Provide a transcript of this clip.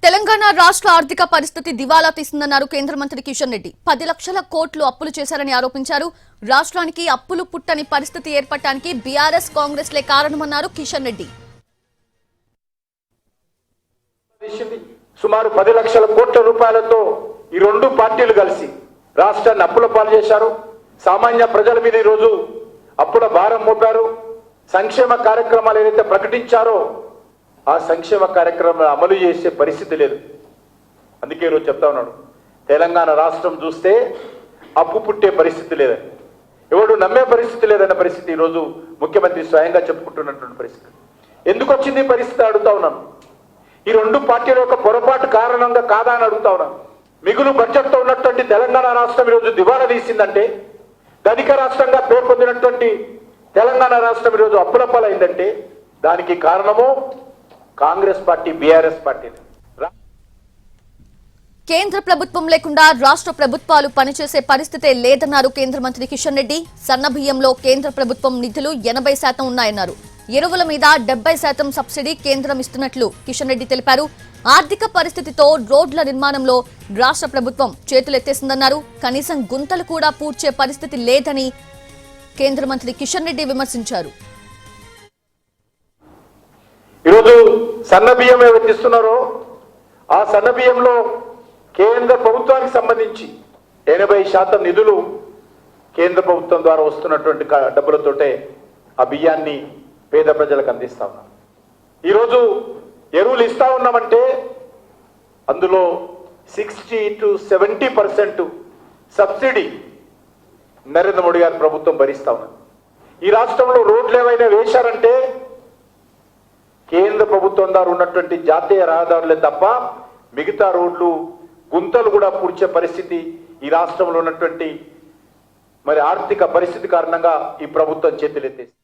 తెలంగాణ రాష్ట్ర ఆర్థిక పరిస్థితి దివాలా తీసిందన్నారు కేంద్ర మంత్రి కిషన్ రెడ్డి. 10 లక్షల కోట్లు అప్పులు చేశారని ఆరోపించారు. రాష్ట్రానికి అప్పులు పుట్టని పరిస్థితి ఏర్పడటానికి బీఆర్ఎస్ కాంగ్రెస్లే కారణమన్నారు కిషన్ రెడ్డి. సుమారు 10 లక్షల కోట్ల రూపాయలతో ఈ రెండు పార్టీలు కలిసి రాష్ట్రాన్ని అప్పుల పాలు చేశారు. సామాన్య ప్రజల మీద ఈ రోజు అప్పుల భారం మోపారు. సంక్షేమ కార్యక్రమాలు ఏదైతే ప్రకటించారో ఆ సంక్షేమ కార్యక్రమాలు అమలు చేసే పరిస్థితి లేదు. అందుకే ఈరోజు చెప్తా ఉన్నాడు, తెలంగాణ రాష్ట్రం చూస్తే అప్పు పుట్టే పరిస్థితి లేదని, ఎవడు నమ్మే పరిస్థితి లేదన్న పరిస్థితి ఈరోజు ముఖ్యమంత్రి స్వయంగా చెప్పుకుంటున్నటువంటి పరిస్థితి. ఎందుకు వచ్చింది పరిస్థితి అడుగుతా ఉన్నాను. ఈ రెండు పార్టీల యొక్క పొరపాటు కారణంగా కాదా అని అడుగుతా ఉన్నాను. మిగులు బడ్జెట్తో ఉన్నటువంటి తెలంగాణ రాష్ట్రం ఈరోజు దివాలా తీసిందంటే, ధనిక రాష్ట్రంగా పేరు పొందినటువంటి తెలంగాణ రాష్ట్రం ఈరోజు అప్పుల పాలైందంటే దానికి కారణము కాంగ్రెస్ పార్టీ, బీఆర్ఎస్ పార్టీ. కేంద్ర ప్రభుత్వం లేకుండా రాష్ట్ర ప్రభుత్వాలు పనిచేసే పరిస్థితే లేదన్నారు కేంద్ర మంత్రి కిషన్ రెడ్డి. సన్న బియ్యంలో కేంద్ర ప్రభుత్వం నిధులు 80% ఉన్నాయన్నారు. ఎరువుల మీద 70% సబ్సిడీ కేంద్రం ఇస్తున్నట్లు కిషన్ రెడ్డి తెలిపారు. ఆర్థిక పరిస్థితితో రోడ్ల నిర్మాణంలో రాష్ట్ర ప్రభుత్వం చేతులెత్తేసిందన్నారు. కనీసం గుంతలు కూడా పూడ్చే పరిస్థితి లేదని కేంద్ర మంత్రి కిషన్ రెడ్డి విమర్శించారు. ఈరోజు సన్న బియ్యం ఏవైతే ఇస్తున్నారో ఆ సన్న బియ్యంలో కేంద్ర ప్రభుత్వానికి సంబంధించి 80% నిధులు కేంద్ర ప్రభుత్వం ద్వారా వస్తున్నటువంటి డబ్బులతోటే ఆ బియ్యాన్ని పేద ప్రజలకు అందిస్తా ఉన్నాం. ఈరోజు ఎరువులు ఇస్తా ఉన్నామంటే అందులో 60 to 70% సబ్సిడీ నరేంద్ర మోడీ గారి ప్రభుత్వం భరిస్తా ఉన్నది. ఈ రాష్ట్రంలో రోడ్లు ఏవైనా వేశారంటే కేంద్ర ప్రభుత్వం ద్వారా ఉన్నటువంటి జాతీయ రహదారులే తప్ప మిగతా రోడ్లు గుంతలు కూడా పూడ్చే పరిస్థితి ఈ రాష్ట్రంలో ఉన్నటువంటి ఆర్థిక పరిస్థితి కారణంగా ఈ ప్రభుత్వం చేతులెత్తేసింది.